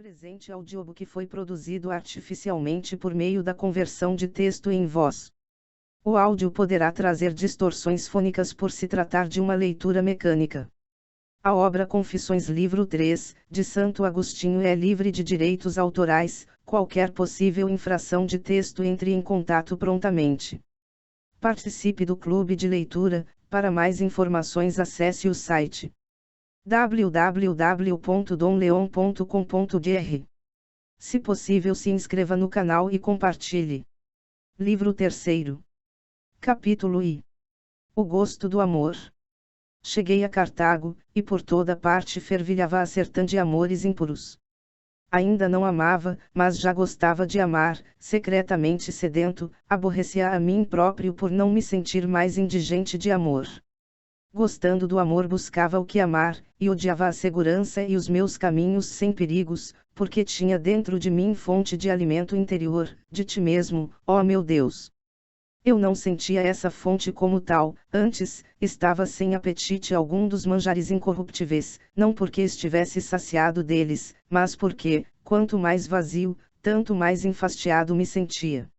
presente audiobook foi produzido artificialmente por meio da conversão de texto em voz. O áudio poderá trazer distorções fônicas por se tratar de uma leitura mecânica. A obra Confissões livro 3, de Santo Agostinho é livre de direitos autorais. Qualquer possível infração de texto entre em contato prontamente. Participe do clube de leitura. Para mais informações acesse o site www.domleon.com.br. Se possível, se inscreva no canal e compartilhe. Livro 3. Capítulo I. O gosto do amor. Cheguei a Cartago, e por toda parte fervilhava a sertã de amores impuros. Ainda não amava, mas já gostava de amar, secretamente sedento, aborrecia a mim próprio por não me sentir mais indigente de amor. Gostando do amor buscava o que amar, e odiava a segurança e os meus caminhos sem perigos, porque tinha dentro de mim fonte de alimento interior, de ti mesmo, ó meu Deus. Eu não sentia essa fonte como tal, antes, estava sem apetite algum dos manjares incorruptíveis, não porque estivesse saciado deles, mas porque, quanto mais vazio, tanto mais enfastiado me sentia.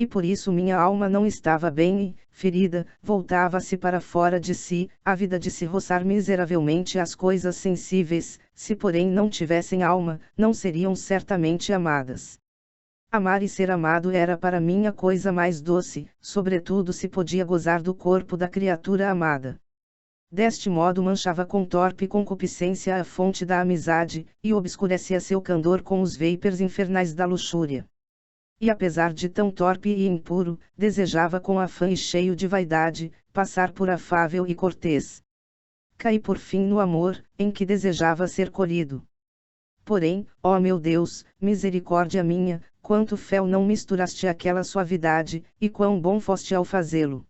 E por isso minha alma não estava bem e, ferida, voltava-se para fora de si, ávida de se roçar miseravelmente as coisas sensíveis, se porém não tivessem alma, não seriam certamente amadas. Amar e ser amado era para mim a coisa mais doce, sobretudo se podia gozar do corpo da criatura amada. Deste modo manchava com torpe concupiscência a fonte da amizade, e obscurecia seu candor com os veipers infernais da luxúria. E apesar de tão torpe e impuro, desejava com afã e cheio de vaidade, passar por afável e cortês. Caí por fim no amor, em que desejava ser colhido. Porém, ó meu Deus, misericórdia minha, quanto fel não misturaste aquela suavidade, e quão bom foste ao fazê-lo.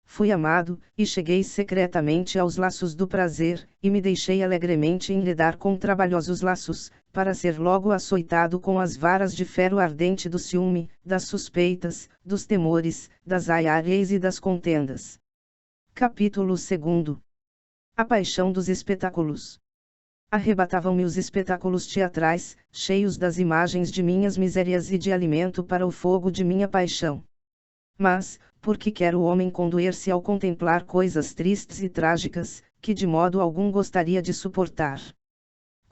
Fui amado, e cheguei secretamente aos laços do prazer, e me deixei alegremente enredar com trabalhosos laços, para ser logo açoitado com as varas de ferro ardente do ciúme, das suspeitas, dos temores, das aiareis e das contendas. Capítulo 2. A paixão dos espetáculos. Arrebatavam-me os espetáculos teatrais, cheios das imagens de minhas misérias e de alimento para o fogo de minha paixão. Mas, por que quer o homem condoer-se ao contemplar coisas tristes e trágicas, que de modo algum gostaria de suportar?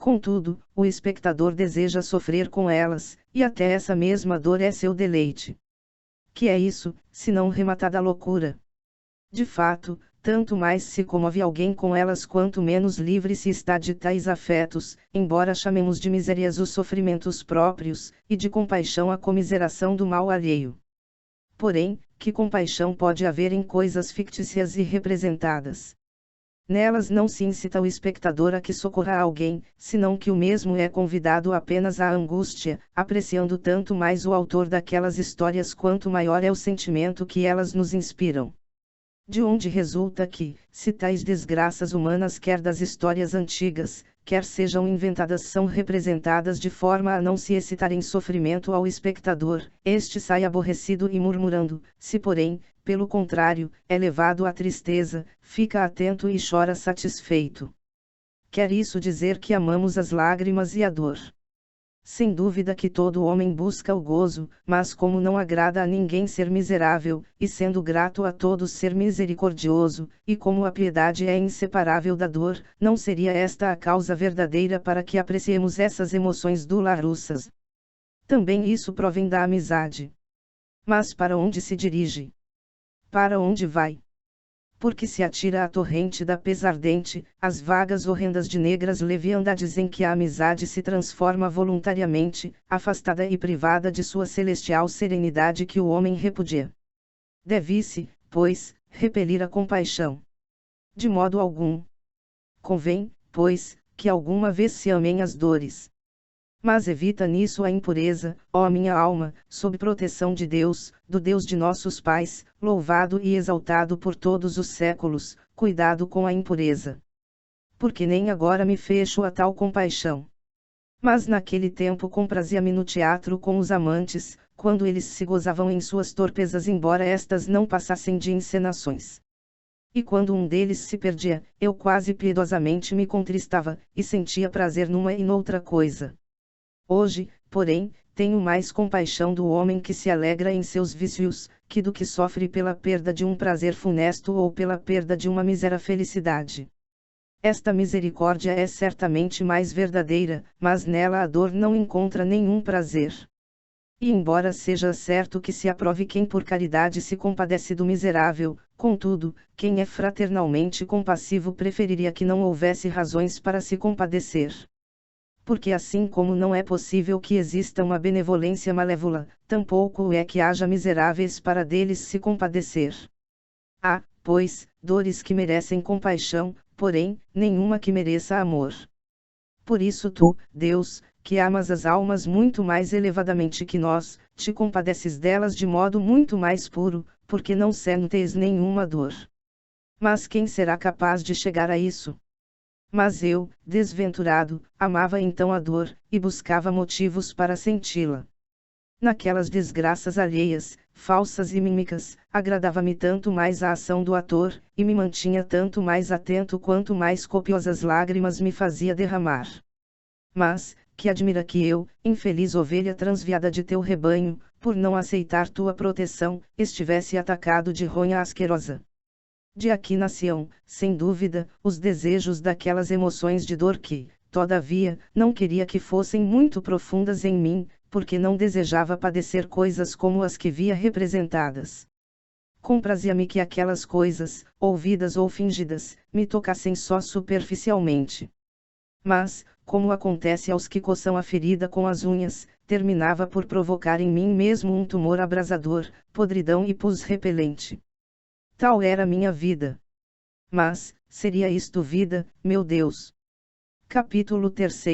Contudo, o espectador deseja sofrer com elas, e até essa mesma dor é seu deleite. Que é isso, senão rematada loucura? De fato, tanto mais se comove alguém com elas quanto menos livre se está de tais afetos, embora chamemos de misérias os sofrimentos próprios, e de compaixão a comiseração do mal alheio. Porém, que compaixão pode haver em coisas fictícias e representadas? Nelas não se incita o espectador a que socorra alguém, senão que o mesmo é convidado apenas à angústia, apreciando tanto mais o autor daquelas histórias quanto maior é o sentimento que elas nos inspiram. De onde resulta que, se tais desgraças humanas quer das histórias antigas, quer sejam inventadas são representadas de forma a não se excitar em sofrimento ao espectador, este sai aborrecido e murmurando, se porém, pelo contrário, é levado à tristeza, fica atento e chora satisfeito. Quer isso dizer que amamos as lágrimas e a dor? Sem dúvida que todo homem busca o gozo, mas como não agrada a ninguém ser miserável, e sendo grato a todos ser misericordioso, e como a piedade é inseparável da dor, não seria esta a causa verdadeira para que apreciemos essas emoções dolorosas? Também isso provém da amizade. Mas para onde se dirige? Para onde vai? Porque se atira à torrente da pesardente, as vagas horrendas de negras leviandades em que a amizade se transforma voluntariamente, afastada e privada de sua celestial serenidade que o homem repudia. Deve-se, pois, repelir a compaixão. De modo algum. Convém, pois, que alguma vez se amem as dores. Mas evita nisso a impureza, ó minha alma, sob proteção de Deus, do Deus de nossos pais, louvado e exaltado por todos os séculos, cuidado com a impureza. Porque nem agora me fecho a tal compaixão. Mas naquele tempo comprazia-me no teatro com os amantes, quando eles se gozavam em suas torpezas embora estas não passassem de encenações. E quando um deles se perdia, eu quase piedosamente me contristava, e sentia prazer numa e noutra coisa. Hoje, porém, tenho mais compaixão do homem que se alegra em seus vícios, que do que sofre pela perda de um prazer funesto ou pela perda de uma mísera felicidade. Esta misericórdia é certamente mais verdadeira, mas nela a dor não encontra nenhum prazer. E embora seja certo que se aprove quem por caridade se compadece do miserável, contudo, quem é fraternalmente compassivo preferiria que não houvesse razões para se compadecer. Porque assim como não é possível que exista uma benevolência malévola, tampouco é que haja miseráveis para deles se compadecer. Há, pois, dores que merecem compaixão, porém, nenhuma que mereça amor. Por isso tu, Deus, que amas as almas muito mais elevadamente que nós, te compadeces delas de modo muito mais puro, porque não sentes nenhuma dor. Mas quem será capaz de chegar a isso? Mas eu, desventurado, amava então a dor, e buscava motivos para senti-la. Naquelas desgraças alheias, falsas e mímicas, agradava-me tanto mais a ação do ator, e me mantinha tanto mais atento quanto mais copiosas lágrimas me fazia derramar. Mas, que admira que eu, infeliz ovelha transviada de teu rebanho, por não aceitar tua proteção, estivesse atacado de ronha asquerosa. De aqui nasciam, sem dúvida, os desejos daquelas emoções de dor que, todavia, não queria que fossem muito profundas em mim, porque não desejava padecer coisas como as que via representadas. Comprazia-me que aquelas coisas, ouvidas ou fingidas, me tocassem só superficialmente. Mas, como acontece aos que coçam a ferida com as unhas, terminava por provocar em mim mesmo um tumor abrasador, podridão e pus repelente. Tal era minha vida. Mas, seria isto vida, meu Deus? Capítulo 3.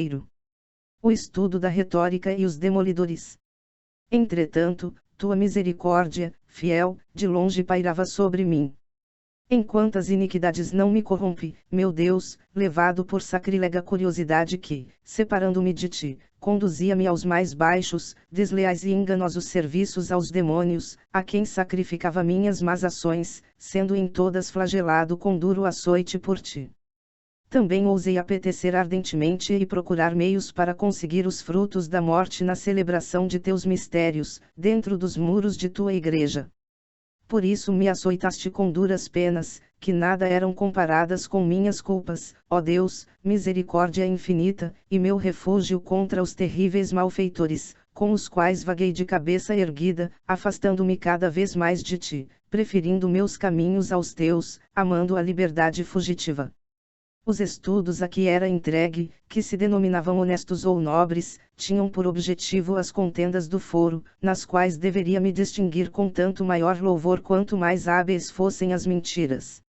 O estudo da retórica e os demolidores. Entretanto, tua misericórdia, fiel, de longe pairava sobre mim. Enquanto as iniquidades não me corrompe, meu Deus, levado por sacrilega curiosidade que, separando-me de ti, conduzia-me aos mais baixos, desleais e enganosos serviços aos demônios, a quem sacrificava minhas más ações, sendo em todas flagelado com duro açoite por ti. Também ousei apetecer ardentemente e procurar meios para conseguir os frutos da morte na celebração de teus mistérios, dentro dos muros de tua igreja. Por isso me açoitaste com duras penas, que nada eram comparadas com minhas culpas, ó Deus, misericórdia infinita, e meu refúgio contra os terríveis malfeitores, com os quais vaguei de cabeça erguida, afastando-me cada vez mais de ti, preferindo meus caminhos aos teus, amando a liberdade fugitiva. Os estudos a que era entregue, que se denominavam honestos ou nobres, tinham por objetivo as contendas do foro, nas quais deveria me distinguir com tanto maior louvor quanto mais hábeis fossem as mentiras.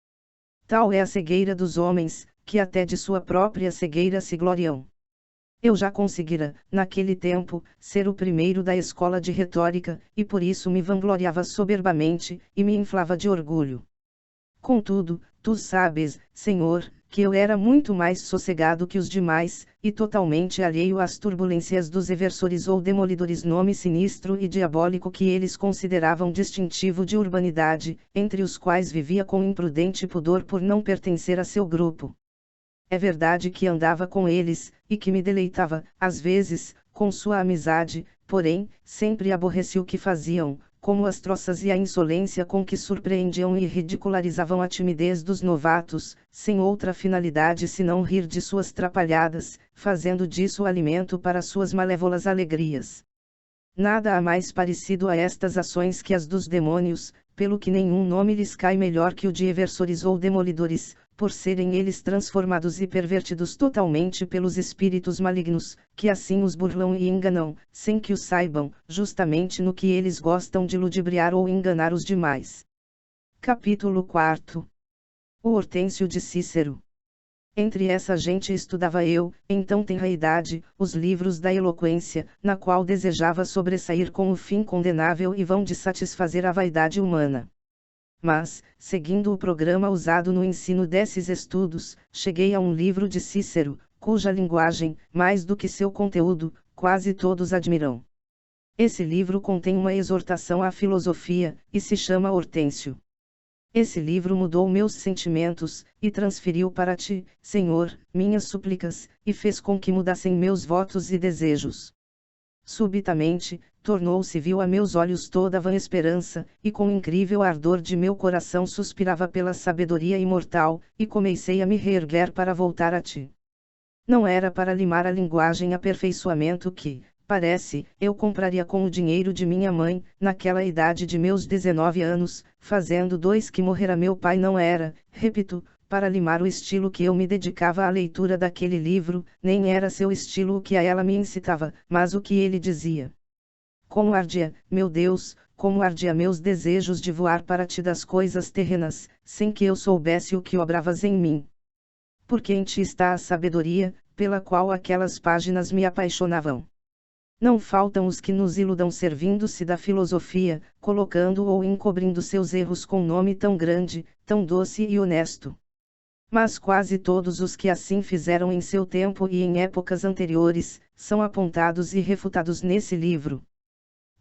Tal é a cegueira dos homens, que até de sua própria cegueira se gloriam. Eu já conseguira, naquele tempo, ser o primeiro da escola de retórica, e por isso me vangloriava soberbamente, e me inflava de orgulho. Contudo, tu sabes, Senhor, que eu era muito mais sossegado que os demais, e totalmente alheio às turbulências dos eversores ou demolidores, nome sinistro e diabólico que eles consideravam distintivo de urbanidade, entre os quais vivia com imprudente pudor por não pertencer a seu grupo. É verdade que andava com eles, e que me deleitava, às vezes, com sua amizade, porém, sempre aborreci o que faziam, como as troças e a insolência com que surpreendiam e ridicularizavam a timidez dos novatos, sem outra finalidade senão rir de suas trapalhadas, fazendo disso alimento para suas malévolas alegrias. Nada há mais parecido a estas ações que as dos demônios, pelo que nenhum nome lhes cai melhor que o de eversores ou demolidores, por serem eles transformados e pervertidos totalmente pelos espíritos malignos, que assim os burlam e enganam, sem que o saibam, justamente no que eles gostam de ludibriar ou enganar os demais. Capítulo 4. O Hortêncio de Cícero. Entre essa gente estudava eu, então tenra idade, os livros da eloquência, na qual desejava sobressair com o fim condenável e vão de satisfazer a vaidade humana. Mas, seguindo o programa usado no ensino desses estudos, cheguei a um livro de Cícero, cuja linguagem, mais do que seu conteúdo, quase todos admiram. Esse livro contém uma exortação à filosofia, e se chama Hortêncio. Esse livro mudou meus sentimentos, e transferiu para ti, Senhor, minhas súplicas, e fez com que mudassem meus votos e desejos. Subitamente, tornou-se vil a meus olhos toda a vã esperança, e com incrível ardor de meu coração suspirava pela sabedoria imortal, e comecei a me reerguer para voltar a ti. Não era para limar a linguagem aperfeiçoamento que, parece, eu compraria com o dinheiro de minha mãe, naquela idade de meus 19 anos, fazendo 2 que morrera meu pai não era, repito, para limar o estilo que eu me dedicava à leitura daquele livro, nem era seu estilo o que a ela me incitava, mas o que ele dizia. Como ardia, meu Deus, como ardia meus desejos de voar para ti das coisas terrenas, sem que eu soubesse o que obravas em mim. Porque em ti está a sabedoria, pela qual aquelas páginas me apaixonavam. Não faltam os que nos iludam servindo-se da filosofia, colocando ou encobrindo seus erros com nome tão grande, tão doce e honesto. Mas quase todos os que assim fizeram em seu tempo e em épocas anteriores, são apontados e refutados nesse livro.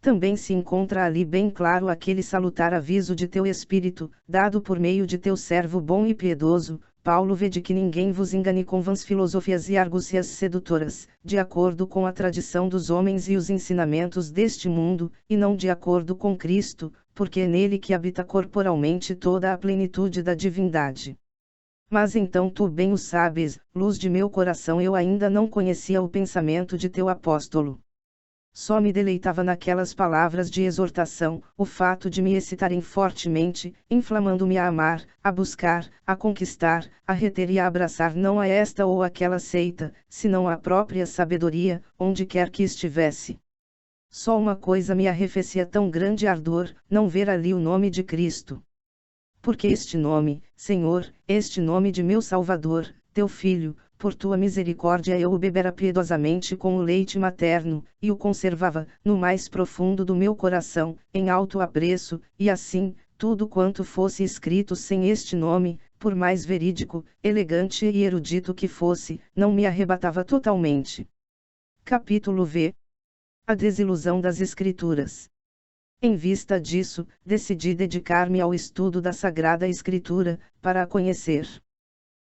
Também se encontra ali bem claro aquele salutar aviso de teu Espírito, dado por meio de teu servo bom e piedoso, Paulo, vede que ninguém vos engane com vãs filosofias e argúcias sedutoras, de acordo com a tradição dos homens e os ensinamentos deste mundo, e não de acordo com Cristo, porque é nele que habita corporalmente toda a plenitude da divindade. Mas então tu bem o sabes, luz de meu coração, eu ainda não conhecia o pensamento de teu apóstolo. Só me deleitava naquelas palavras de exortação, o fato de me excitarem fortemente, inflamando-me a amar, a buscar, a conquistar, a reter e a abraçar não a esta ou aquela seita, senão a própria sabedoria, onde quer que estivesse. Só uma coisa me arrefecia tão grande ardor, não ver ali o nome de Cristo. Porque este nome, Senhor, este nome de meu Salvador, teu Filho, por tua misericórdia eu o bebera piedosamente com o leite materno, e o conservava, no mais profundo do meu coração, em alto apreço, e assim, tudo quanto fosse escrito sem este nome, por mais verídico, elegante e erudito que fosse, não me arrebatava totalmente. Capítulo V. A desilusão das Escrituras. Em vista disso, decidi dedicar-me ao estudo da Sagrada Escritura, para a conhecer.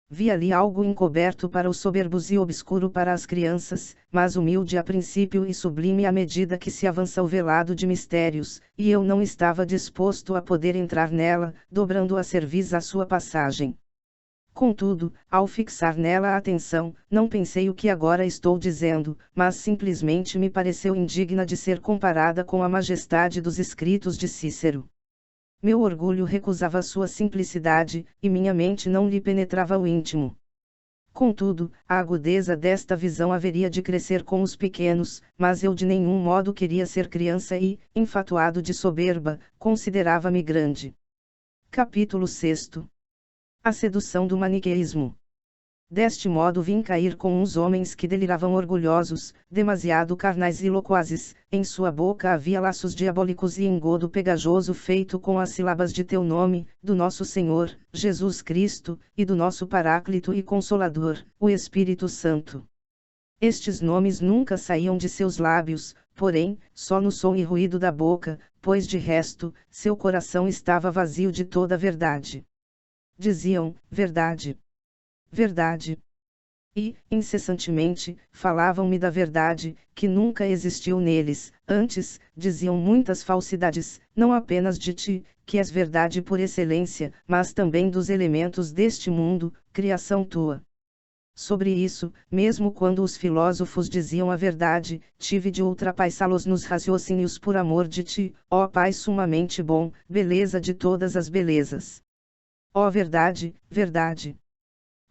Vi ali algo encoberto para os soberbos e obscuro para as crianças, mas humilde a princípio e sublime à medida que se avança o velado de mistérios, e eu não estava disposto a poder entrar nela, dobrando a cerviz à sua passagem. Contudo, ao fixar nela a atenção, não pensei o que agora estou dizendo, mas simplesmente me pareceu indigna de ser comparada com a majestade dos escritos de Cícero. Meu orgulho recusava sua simplicidade, e minha mente não lhe penetrava o íntimo. Contudo, a agudeza desta visão haveria de crescer com os pequenos, mas eu de nenhum modo queria ser criança e, enfatuado de soberba, considerava-me grande. Capítulo 6. A sedução do maniqueísmo. Deste modo vim cair com uns homens que deliravam orgulhosos, demasiado carnais e loquazes, em sua boca havia laços diabólicos e engodo pegajoso feito com as sílabas de teu nome, do nosso Senhor, Jesus Cristo, e do nosso Paráclito e Consolador, o Espírito Santo. Estes nomes nunca saíam de seus lábios, porém, só no som e ruído da boca, pois de resto, seu coração estava vazio de toda a verdade. Diziam, verdade. Verdade. E, incessantemente, falavam-me da verdade, que nunca existiu neles, antes, diziam muitas falsidades, não apenas de ti, que és verdade por excelência, mas também dos elementos deste mundo, criação tua. Sobre isso, mesmo quando os filósofos diziam a verdade, tive de ultrapassá-los nos raciocínios por amor de ti, ó Pai sumamente bom, beleza de todas as belezas. Ó verdade, verdade!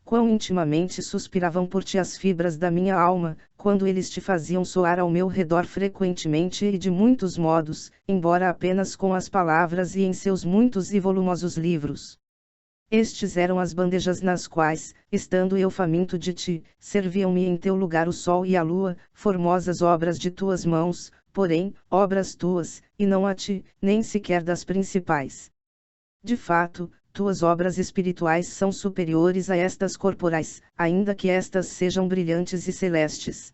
Quão intimamente suspiravam por ti as fibras da minha alma, quando eles te faziam soar ao meu redor frequentemente e de muitos modos, embora apenas com as palavras e em seus muitos e volumosos livros. Estes eram as bandejas nas quais, estando eu faminto de ti, serviam-me em teu lugar o sol e a lua, formosas obras de tuas mãos, porém, obras tuas, e não a ti, nem sequer das principais. De fato, tuas obras espirituais são superiores a estas corporais, ainda que estas sejam brilhantes e celestes.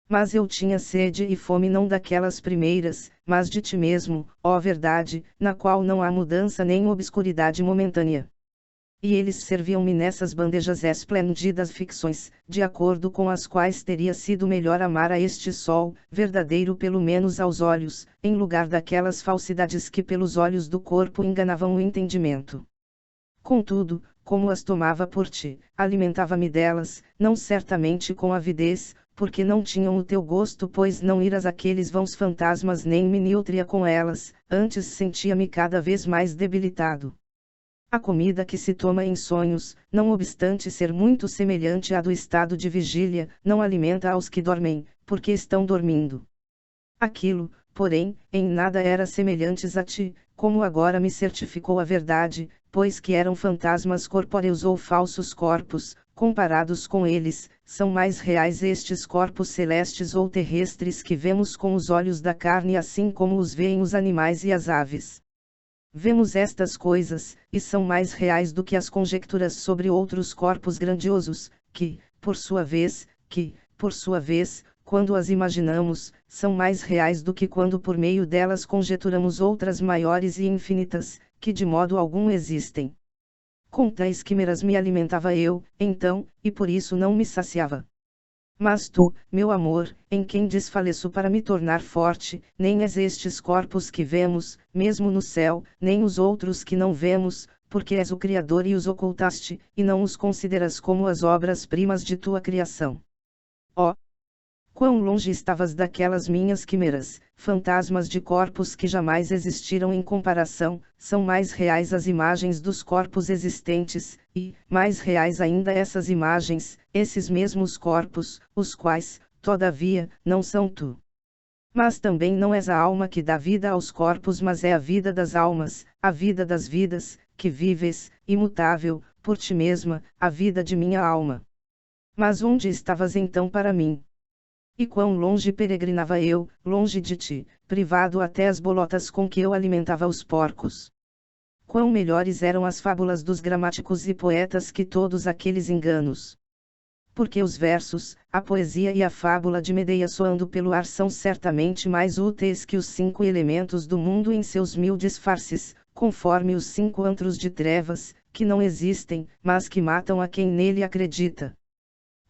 Mas eu tinha sede e fome não daquelas primeiras, mas de ti mesmo, ó verdade, na qual não há mudança nem obscuridade momentânea. E eles serviam-me nessas bandejas esplêndidas ficções, de acordo com as quais teria sido melhor amar a este sol, verdadeiro pelo menos aos olhos, em lugar daquelas falsidades que pelos olhos do corpo enganavam o entendimento. Contudo, como as tomava por ti, alimentava-me delas, não certamente com avidez, porque não tinham o teu gosto, pois não iras àqueles vãos fantasmas nem me nutria com elas, antes sentia-me cada vez mais debilitado. A comida que se toma em sonhos, não obstante ser muito semelhante à do estado de vigília, não alimenta aos que dormem, porque estão dormindo. Aquilo, porém, em nada era semelhantes a ti, como agora me certificou a verdade, pois que eram fantasmas corpóreos ou falsos corpos, comparados com eles, são mais reais estes corpos celestes ou terrestres que vemos com os olhos da carne assim como os veem os animais e as aves. Vemos estas coisas, e são mais reais do que as conjecturas sobre outros corpos grandiosos, que, por sua vez, quando as imaginamos, são mais reais do que quando por meio delas conjeturamos outras maiores e infinitas, que de modo algum existem. Com tais quimeras me alimentava eu, então, e por isso não me saciava. Mas tu, meu amor, em quem desfaleço para me tornar forte, nem és estes corpos que vemos, mesmo no céu, nem os outros que não vemos, porque és o Criador e os ocultaste, e não os consideras como as obras-primas de tua criação. Ó! Quão longe estavas daquelas minhas quimeras, fantasmas de corpos que jamais existiram em comparação, são mais reais as imagens dos corpos existentes, e, mais reais ainda essas imagens, esses mesmos corpos, os quais, todavia, não são tu. Mas também não és a alma que dá vida aos corpos, mas é a vida das almas, a vida das vidas, que vives, imutável, por ti mesma, a vida de minha alma. Mas onde estavas então para mim? E quão longe peregrinava eu, longe de ti, privado até as bolotas com que eu alimentava os porcos. Quão melhores eram as fábulas dos gramáticos e poetas que todos aqueles enganos. Porque os versos, a poesia e a fábula de Medeia soando pelo ar são certamente mais úteis que os 5 elementos do mundo em seus 1000 disfarces, conforme os 5 antros de trevas, que não existem, mas que matam a quem nele acredita.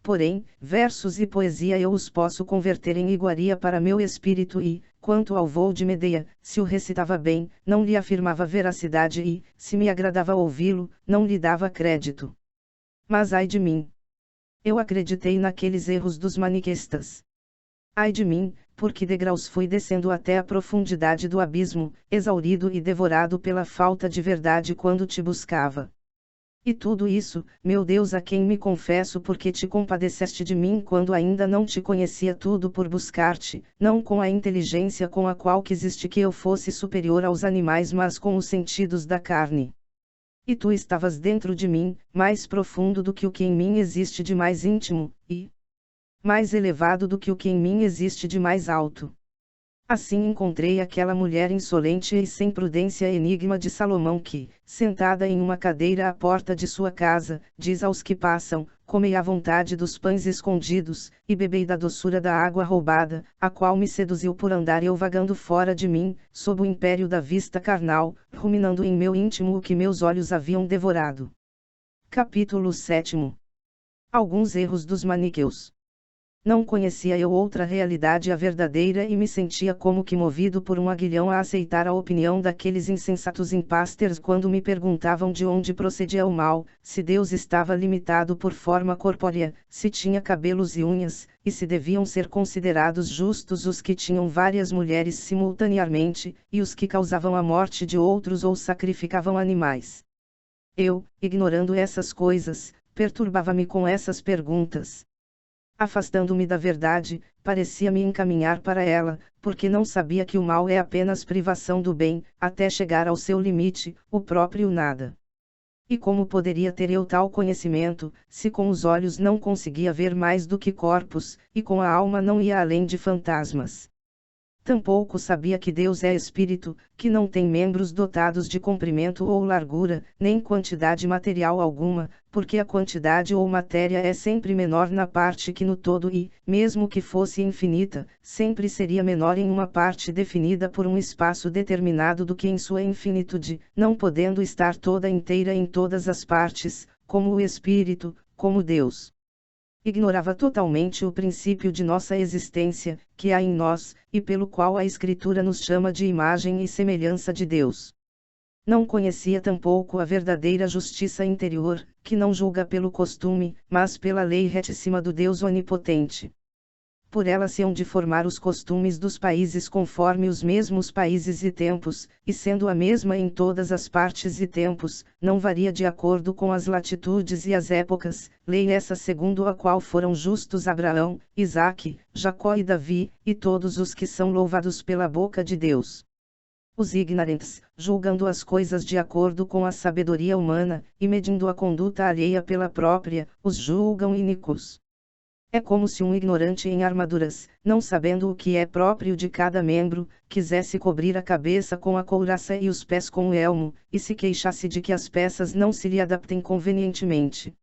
Porém, versos e poesia eu os posso converter em iguaria para meu espírito e, quanto ao voo de Medeia, se o recitava bem, não lhe afirmava veracidade e, se me agradava ouvi-lo, não lhe dava crédito. Mas ai de mim! Eu acreditei naqueles erros dos maniqueístas. Ai de mim, porque degraus fui descendo até a profundidade do abismo, exaurido e devorado pela falta de verdade quando te buscava. E tudo isso, meu Deus, a quem me confesso porque te compadeceste de mim quando ainda não te conhecia, tudo por buscar-te, não com a inteligência com a qual quiseste que eu fosse superior aos animais, mas com os sentidos da carne. E tu estavas dentro de mim, mais profundo do que o que em mim existe de mais íntimo, e mais elevado do que o que em mim existe de mais alto. Assim encontrei aquela mulher insolente e sem prudência, enigma de Salomão que, sentada em uma cadeira à porta de sua casa, diz aos que passam: comei à vontade dos pães escondidos, e bebei da doçura da água roubada, a qual me seduziu por andar eu vagando fora de mim, sob o império da vista carnal, ruminando em meu íntimo o que meus olhos haviam devorado. Capítulo 7. Alguns erros dos maniqueus. Não conhecia eu outra realidade a verdadeira e me sentia como que movido por um aguilhão a aceitar a opinião daqueles insensatos impastores quando me perguntavam de onde procedia o mal, se Deus estava limitado por forma corpórea, se tinha cabelos e unhas, e se deviam ser considerados justos os que tinham várias mulheres simultaneamente, e os que causavam a morte de outros ou sacrificavam animais. Eu, ignorando essas coisas, perturbava-me com essas perguntas. Afastando-me da verdade, parecia-me encaminhar para ela, porque não sabia que o mal é apenas privação do bem, até chegar ao seu limite, o próprio nada. E como poderia ter eu tal conhecimento, se com os olhos não conseguia ver mais do que corpos, e com a alma não ia além de fantasmas? Tampouco sabia que Deus é espírito, que não tem membros dotados de comprimento ou largura, nem quantidade material alguma, porque a quantidade ou matéria é sempre menor na parte que no todo e, mesmo que fosse infinita, sempre seria menor em uma parte definida por um espaço determinado do que em sua infinitude, não podendo estar toda inteira em todas as partes, como o espírito, como Deus. Ignorava totalmente o princípio de nossa existência, que há em nós, e pelo qual a Escritura nos chama de imagem e semelhança de Deus. Não conhecia tampouco a verdadeira justiça interior, que não julga pelo costume, mas pela lei retíssima do Deus onipotente. Por ela se hão de formar os costumes dos países conforme os mesmos países e tempos, e sendo a mesma em todas as partes e tempos, não varia de acordo com as latitudes e as épocas, lei essa segundo a qual foram justos Abraão, Isaque, Jacó e Davi, e todos os que são louvados pela boca de Deus. Os ignorantes, julgando as coisas de acordo com a sabedoria humana, e medindo a conduta alheia pela própria, os julgam iníquos. É como se um ignorante em armaduras, não sabendo o que é próprio de cada membro, quisesse cobrir a cabeça com a couraça e os pés com o elmo, e se queixasse de que as peças não se lhe adaptem convenientemente.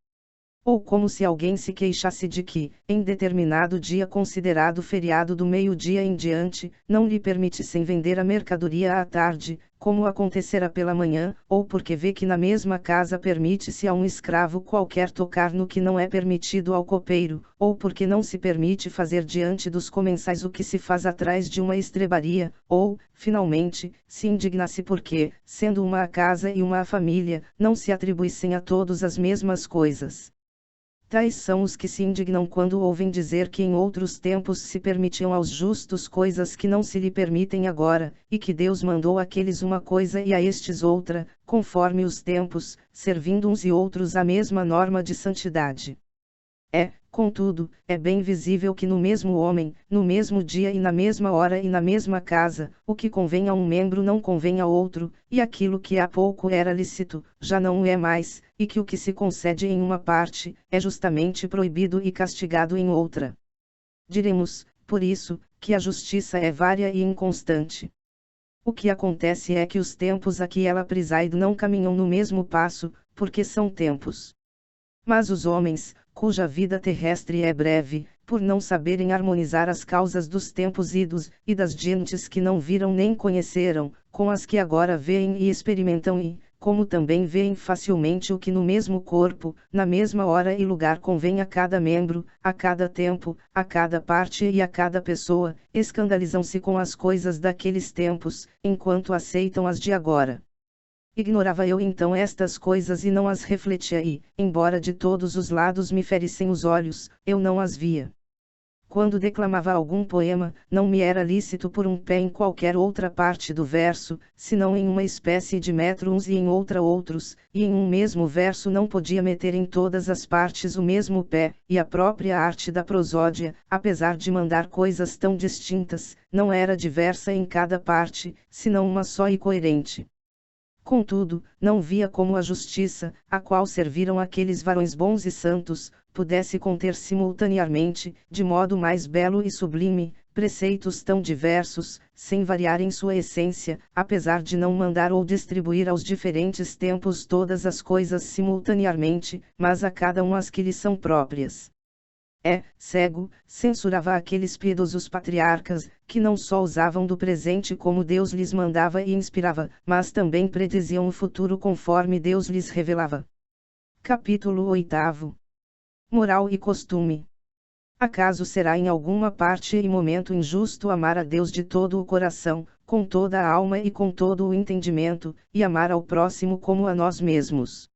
Ou como se alguém se queixasse de que, em determinado dia considerado feriado do meio-dia em diante, não lhe permitissem vender a mercadoria à tarde, como acontecera pela manhã, ou porque vê que na mesma casa permite-se a um escravo qualquer tocar no que não é permitido ao copeiro, ou porque não se permite fazer diante dos comensais o que se faz atrás de uma estrebaria, ou, finalmente, se indignasse porque, sendo uma a casa e uma a família, não se atribuíssem a todos as mesmas coisas. Tais são os que se indignam quando ouvem dizer que em outros tempos se permitiam aos justos coisas que não se lhe permitem agora, e que Deus mandou àqueles uma coisa e a estes outra, conforme os tempos, servindo uns e outros à mesma norma de santidade. Contudo, é bem visível que no mesmo homem, no mesmo dia e na mesma hora e na mesma casa, o que convém a um membro não convém a outro, e aquilo que há pouco era lícito, já não o é mais, e que o que se concede em uma parte, é justamente proibido e castigado em outra. Diremos, por isso, que a justiça é vária e inconstante. O que acontece é que os tempos a que ela preside não caminham no mesmo passo, porque são tempos. Mas os homens, cuja vida terrestre é breve, por não saberem harmonizar as causas dos tempos idos, e das gentes que não viram nem conheceram, com as que agora veem e experimentam e, como também veem facilmente o que no mesmo corpo, na mesma hora e lugar convém a cada membro, a cada tempo, a cada parte e a cada pessoa, escandalizam-se com as coisas daqueles tempos, enquanto aceitam as de agora. Ignorava eu então estas coisas e não as refletia e, embora de todos os lados me ferissem os olhos, eu não as via. Quando declamava algum poema, não me era lícito pôr um pé em qualquer outra parte do verso, senão em uma espécie de metro uns e em outra outros, e em um mesmo verso não podia meter em todas as partes o mesmo pé, e a própria arte da prosódia, apesar de mandar coisas tão distintas, não era diversa em cada parte, senão uma só e coerente. Contudo, não via como a justiça, a qual serviram aqueles varões bons e santos, pudesse conter simultaneamente, de modo mais belo e sublime, preceitos tão diversos, sem variar em sua essência, apesar de não mandar ou distribuir aos diferentes tempos todas as coisas simultaneamente, mas a cada um as que lhe são próprias. Cego, censurava aqueles piedosos patriarcas, que não só usavam do presente como Deus lhes mandava e inspirava, mas também prediziam o futuro conforme Deus lhes revelava. Capítulo 8. Moral e costume. Acaso será em alguma parte e momento injusto amar a Deus de todo o coração, com toda a alma e com todo o entendimento, e amar ao próximo como a nós mesmos?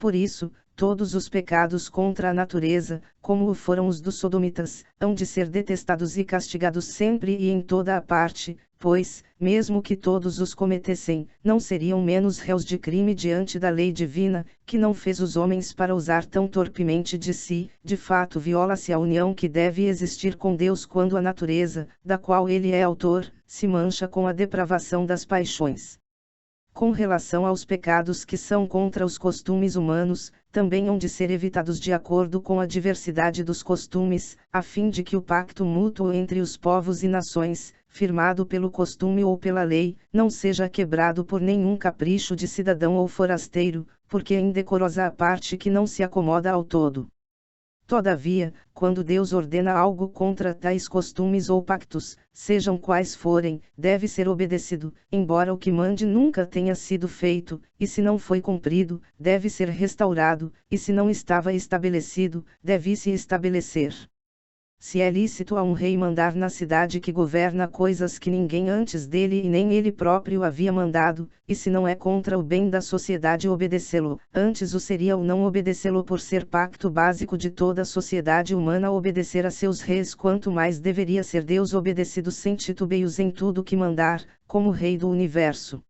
Por isso, todos os pecados contra a natureza, como o foram os dos sodomitas, hão de ser detestados e castigados sempre e em toda a parte, pois, mesmo que todos os cometessem, não seriam menos réus de crime diante da lei divina, que não fez os homens para usar tão torpemente de si. De fato, viola-se a união que deve existir com Deus quando a natureza, da qual ele é autor, se mancha com a depravação das paixões. Com relação aos pecados que são contra os costumes humanos, também hão de ser evitados de acordo com a diversidade dos costumes, a fim de que o pacto mútuo entre os povos e nações, firmado pelo costume ou pela lei, não seja quebrado por nenhum capricho de cidadão ou forasteiro, porque é indecorosa a parte que não se acomoda ao todo. Todavia, quando Deus ordena algo contra tais costumes ou pactos, sejam quais forem, deve ser obedecido, embora o que mande nunca tenha sido feito, e se não foi cumprido, deve ser restaurado, e se não estava estabelecido, deve se estabelecer. Se é lícito a um rei mandar na cidade que governa coisas que ninguém antes dele e nem ele próprio havia mandado, e se não é contra o bem da sociedade obedecê-lo, antes o seria o não obedecê-lo por ser pacto básico de toda a sociedade humana obedecer a seus reis, quanto mais deveria ser Deus obedecido sem titubeios em tudo que mandar, como Rei do Universo.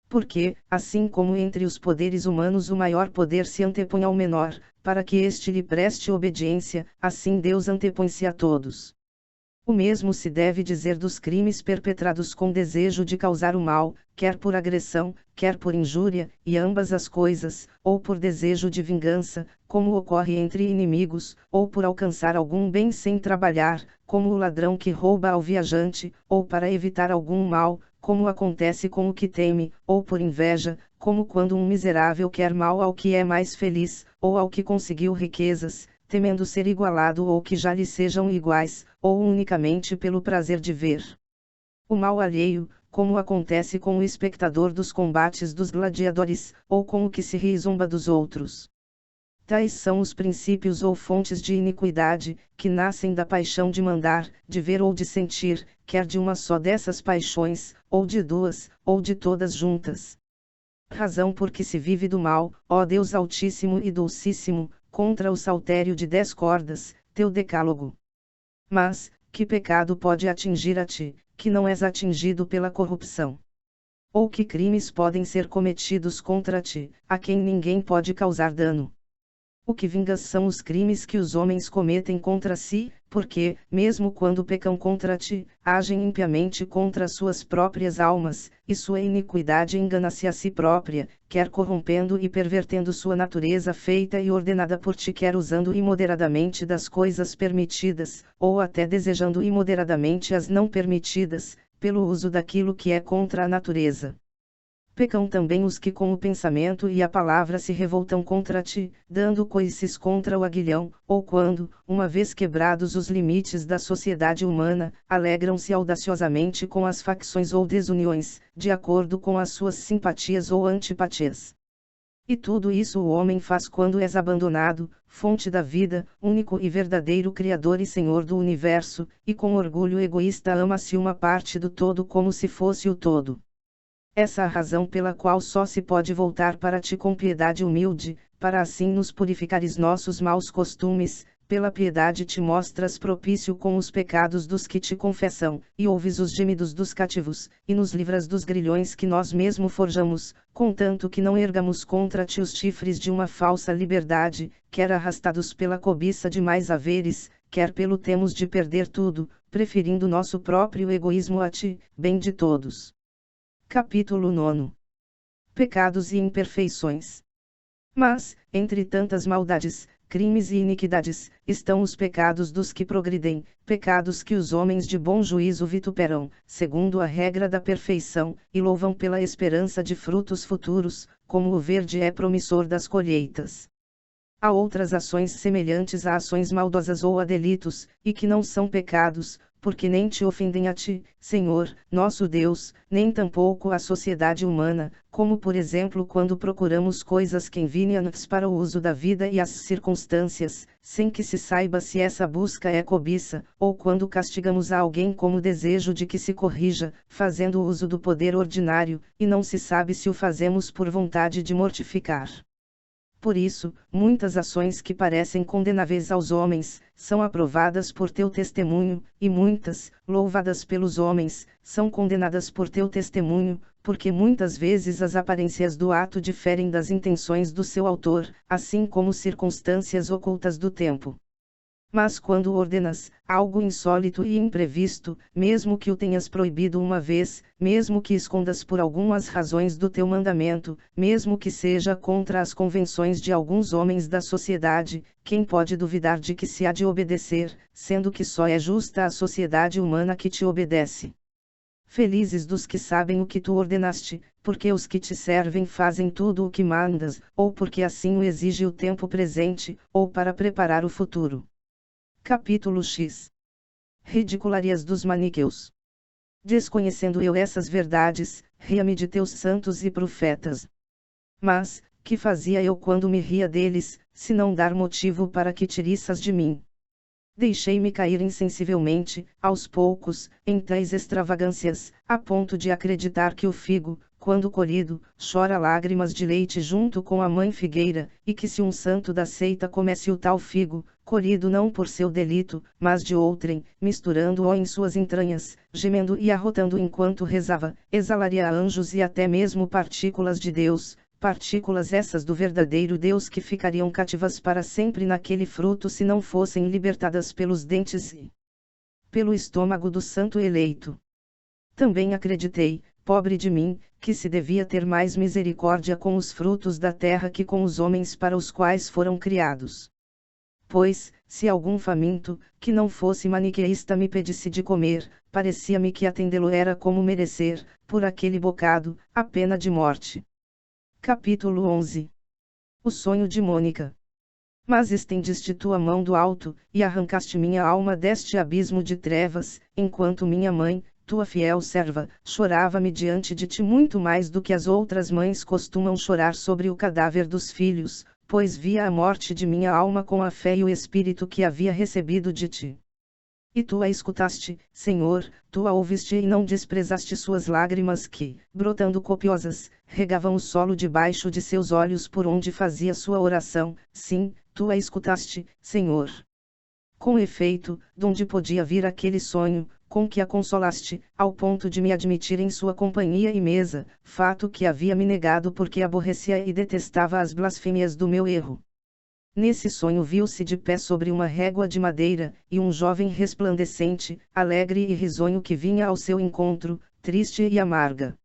Porque, assim como entre os poderes humanos o maior poder se antepõe ao menor, para que este lhe preste obediência, assim Deus antepõe-se a todos. O mesmo se deve dizer dos crimes perpetrados com desejo de causar o mal, quer por agressão, quer por injúria, e ambas as coisas, ou por desejo de vingança, como ocorre entre inimigos, ou por alcançar algum bem sem trabalhar, como o ladrão que rouba ao viajante, ou para evitar algum mal, como acontece com o que teme, ou por inveja, como quando um miserável quer mal ao que é mais feliz, ou ao que conseguiu riquezas, temendo ser igualado ou que já lhe sejam iguais, ou unicamente pelo prazer de ver o mal alheio, como acontece com o espectador dos combates dos gladiadores, ou com o que se ri e zomba dos outros. Tais são os princípios ou fontes de iniquidade, que nascem da paixão de mandar, de ver ou de sentir, quer de uma só dessas paixões, ou de duas, ou de todas juntas. Razão por que se vive do mal, ó Deus Altíssimo e Dulcíssimo, contra o saltério de 10 cordas, teu decálogo. Mas, que pecado pode atingir a ti, que não és atingido pela corrupção? Ou que crimes podem ser cometidos contra ti, a quem ninguém pode causar dano? O que vingas são os crimes que os homens cometem contra si, porque, mesmo quando pecam contra ti, agem impiamente contra suas próprias almas, e sua iniquidade engana-se a si própria, quer corrompendo e pervertendo sua natureza feita e ordenada por ti, quer usando imoderadamente das coisas permitidas, ou até desejando imoderadamente as não permitidas, pelo uso daquilo que é contra a natureza. Pecam também os que com o pensamento e a palavra se revoltam contra ti, dando coices contra o aguilhão, ou quando, uma vez quebrados os limites da sociedade humana, alegram-se audaciosamente com as facções ou desuniões, de acordo com as suas simpatias ou antipatias. E tudo isso o homem faz quando és abandonado, fonte da vida, único e verdadeiro Criador e Senhor do Universo, e com orgulho egoísta ama-se uma parte do todo como se fosse o todo. Essa é a razão pela qual só se pode voltar para ti com piedade humilde, para assim nos purificares nossos maus costumes, pela piedade te mostras propício com os pecados dos que te confessam, e ouves os gemidos dos cativos, e nos livras dos grilhões que nós mesmo forjamos, contanto que não ergamos contra ti os chifres de uma falsa liberdade, quer arrastados pela cobiça de mais haveres, quer pelo temos de perder tudo, preferindo nosso próprio egoísmo a ti, bem de todos. Capítulo 9. Pecados e imperfeições. Mas, entre tantas maldades, crimes e iniquidades, estão os pecados dos que progridem, pecados que os homens de bom juízo vituperam, segundo a regra da perfeição, e louvam pela esperança de frutos futuros, como o verde é promissor das colheitas. Há outras ações semelhantes a ações maldosas ou a delitos, e que não são pecados, porque nem te ofendem a ti, Senhor, nosso Deus, nem tampouco a sociedade humana, como por exemplo quando procuramos coisas convenientes para o uso da vida e as circunstâncias, sem que se saiba se essa busca é cobiça, ou quando castigamos a alguém como desejo de que se corrija, fazendo uso do poder ordinário, e não se sabe se o fazemos por vontade de mortificar. Por isso, muitas ações que parecem condenáveis aos homens, são aprovadas por teu testemunho, e muitas, louvadas pelos homens, são condenadas por teu testemunho, porque muitas vezes as aparências do ato diferem das intenções do seu autor, assim como circunstâncias ocultas do tempo. Mas quando ordenas algo insólito e imprevisto, mesmo que o tenhas proibido uma vez, mesmo que escondas por algumas razões do teu mandamento, mesmo que seja contra as convenções de alguns homens da sociedade, quem pode duvidar de que se há de obedecer, sendo que só é justa a sociedade humana que te obedece? Felizes dos que sabem o que tu ordenaste, porque os que te servem fazem tudo o que mandas, ou porque assim o exige o tempo presente, ou para preparar o futuro. Capítulo X. Ridicularias dos maniqueus. Desconhecendo eu essas verdades, ria-me de teus santos e profetas. Mas, que fazia eu quando me ria deles, se não dar motivo para que te riças de mim? Deixei-me cair insensivelmente, aos poucos, em tais extravagâncias, a ponto de acreditar que o figo, quando colhido, chora lágrimas de leite junto com a mãe figueira, e que se um santo da seita comesse o tal figo, colhido não por seu delito, mas de outrem, misturando-o em suas entranhas, gemendo e arrotando enquanto rezava, exalaria anjos e até mesmo partículas de Deus, partículas essas do verdadeiro Deus que ficariam cativas para sempre naquele fruto se não fossem libertadas pelos dentes e pelo estômago do santo eleito. Também acreditei, pobre de mim, que se devia ter mais misericórdia com os frutos da terra que com os homens para os quais foram criados. Pois, se algum faminto, que não fosse maniqueísta me pedisse de comer, parecia-me que atendê-lo era como merecer, por aquele bocado, a pena de morte. Capítulo 11. O sonho de Mônica. Mas estendiste tua mão do alto, e arrancaste minha alma deste abismo de trevas, enquanto minha mãe, tua fiel serva, chorava-me diante de ti muito mais do que as outras mães costumam chorar sobre o cadáver dos filhos, pois via a morte de minha alma com a fé e o espírito que havia recebido de ti. E tu a escutaste, Senhor, tu a ouviste e não desprezaste suas lágrimas que, brotando copiosas, regavam o solo debaixo de seus olhos por onde fazia sua oração, sim, tu a escutaste, Senhor. Com efeito, donde podia vir aquele sonho, com que a consolaste, ao ponto de me admitir em sua companhia e mesa, fato que havia me negado porque aborrecia e detestava as blasfêmias do meu erro. Nesse sonho viu-se de pé sobre uma régua de madeira, e um jovem resplandecente, alegre e risonho que vinha ao seu encontro, triste e amarga.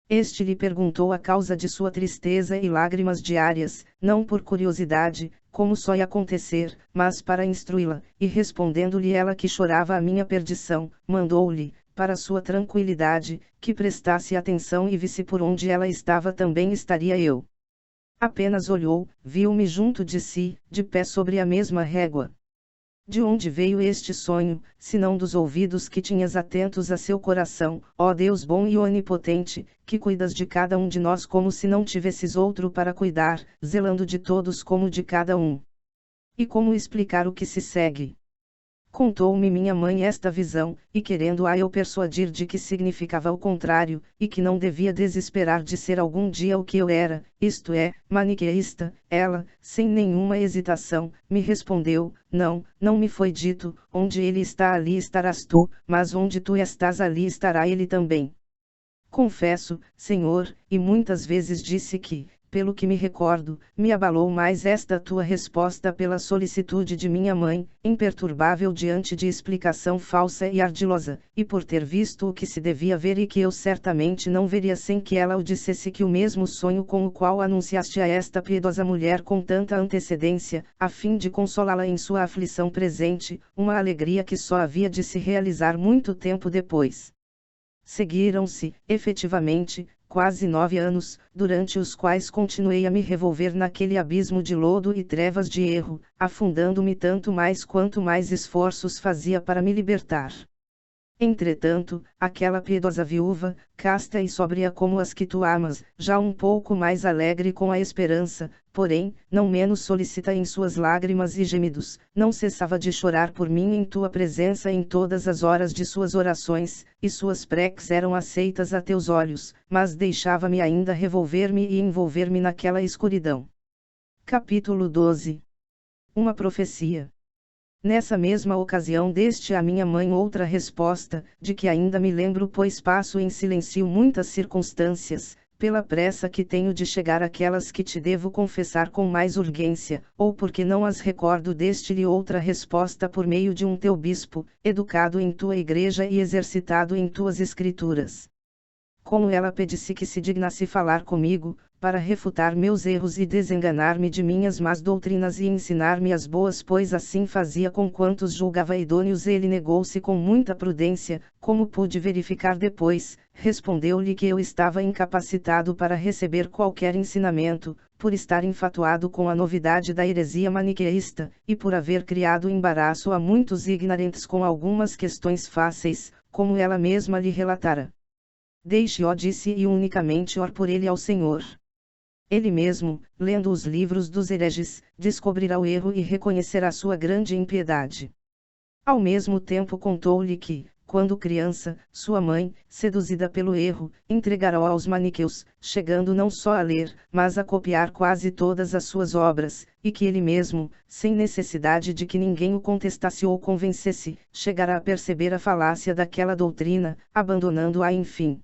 Este lhe perguntou a causa de sua tristeza e lágrimas diárias, não por curiosidade, como só ia acontecer, mas para instruí-la, e respondendo-lhe ela que chorava a minha perdição, mandou-lhe, para sua tranquilidade, que prestasse atenção e visse por onde ela estava também estaria eu. Apenas olhou, viu-me junto de si, de pé sobre a mesma régua. De onde veio este sonho, senão dos ouvidos que tinhas atentos a seu coração, ó Deus bom e onipotente, que cuidas de cada um de nós como se não tivesses outro para cuidar, zelando de todos como de cada um? E como explicar o que se segue? Contou-me minha mãe esta visão, e querendo-a eu persuadir de que significava o contrário, e que não devia desesperar de ser algum dia o que eu era, isto é, maniqueísta, ela, sem nenhuma hesitação, me respondeu: não, não me foi dito, onde ele está ali estarás tu, mas onde tu estás ali estará ele também. Confesso, Senhor, e muitas vezes disse que, pelo que me recordo, me abalou mais esta tua resposta pela solicitude de minha mãe, imperturbável diante de explicação falsa e ardilosa, e por ter visto o que se devia ver e que eu certamente não veria sem que ela o dissesse, que o mesmo sonho com o qual anunciaste a esta piedosa mulher com tanta antecedência, a fim de consolá-la em sua aflição presente, uma alegria que só havia de se realizar muito tempo depois. Seguiram-se, efetivamente, quase 9 anos, durante os quais continuei a me revolver naquele abismo de lodo e trevas de erro, afundando-me tanto mais quanto mais esforços fazia para me libertar. Entretanto, aquela piedosa viúva, casta e sóbria como as que tu amas, já um pouco mais alegre com a esperança, porém, não menos solicita em suas lágrimas e gemidos, não cessava de chorar por mim em tua presença em todas as horas de suas orações, e suas preces eram aceitas a teus olhos, mas deixava-me ainda revolver-me e envolver-me naquela escuridão. Capítulo 12. Uma profecia. Nessa mesma ocasião deste a minha mãe outra resposta, de que ainda me lembro, pois passo em silêncio muitas circunstâncias, pela pressa que tenho de chegar àquelas que te devo confessar com mais urgência, ou porque não as recordo, deste-lhe outra resposta por meio de um teu bispo, educado em tua igreja e exercitado em tuas escrituras. Como ela pedisse que se dignasse falar comigo, para refutar meus erros e desenganar-me de minhas más doutrinas e ensinar-me as boas, pois assim fazia com quantos julgava idôneos. Ele negou-se com muita prudência, como pude verificar depois, respondeu-lhe que eu estava incapacitado para receber qualquer ensinamento, por estar enfatuado com a novidade da heresia maniqueísta, e por haver criado embaraço a muitos ignorantes com algumas questões fáceis, como ela mesma lhe relatara. Deixe-o, disse, e unicamente or por ele ao Senhor. Ele mesmo, lendo os livros dos hereges, descobrirá o erro e reconhecerá sua grande impiedade. Ao mesmo tempo contou-lhe que, quando criança, sua mãe, seduzida pelo erro, entregara-o aos maniqueus, chegando não só a ler, mas a copiar quase todas as suas obras, e que ele mesmo, sem necessidade de que ninguém o contestasse ou convencesse, chegara a perceber a falácia daquela doutrina, abandonando-a enfim.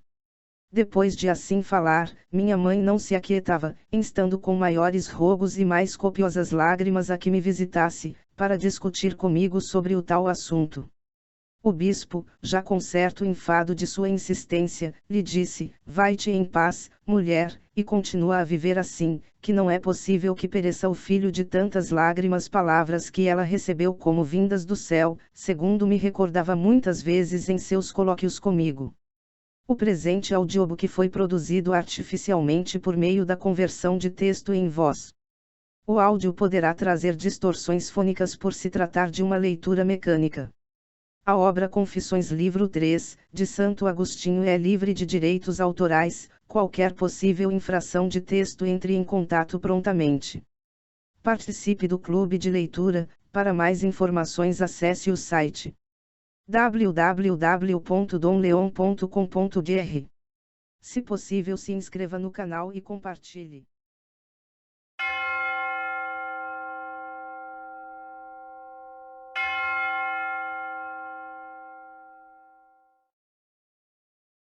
Depois de assim falar, minha mãe não se aquietava, instando com maiores rogos e mais copiosas lágrimas a que me visitasse, para discutir comigo sobre o tal assunto. O bispo, já com certo enfado de sua insistência, lhe disse: vai-te em paz, mulher, e continua a viver assim, que não é possível que pereça o filho de tantas lágrimas. Palavras que ela recebeu como vindas do céu, segundo me recordava muitas vezes em seus colóquios comigo. O presente audiobook foi produzido artificialmente por meio da conversão de texto em voz. O áudio poderá trazer distorções fônicas por se tratar de uma leitura mecânica. A obra Confissões, livro 3, de Santo Agostinho, é livre de direitos autorais. Qualquer possível infração de texto, entre em contato prontamente. Participe do clube de leitura. Para mais informações, acesse o site www.domleon.com.br. Se possível, se inscreva no canal e compartilhe.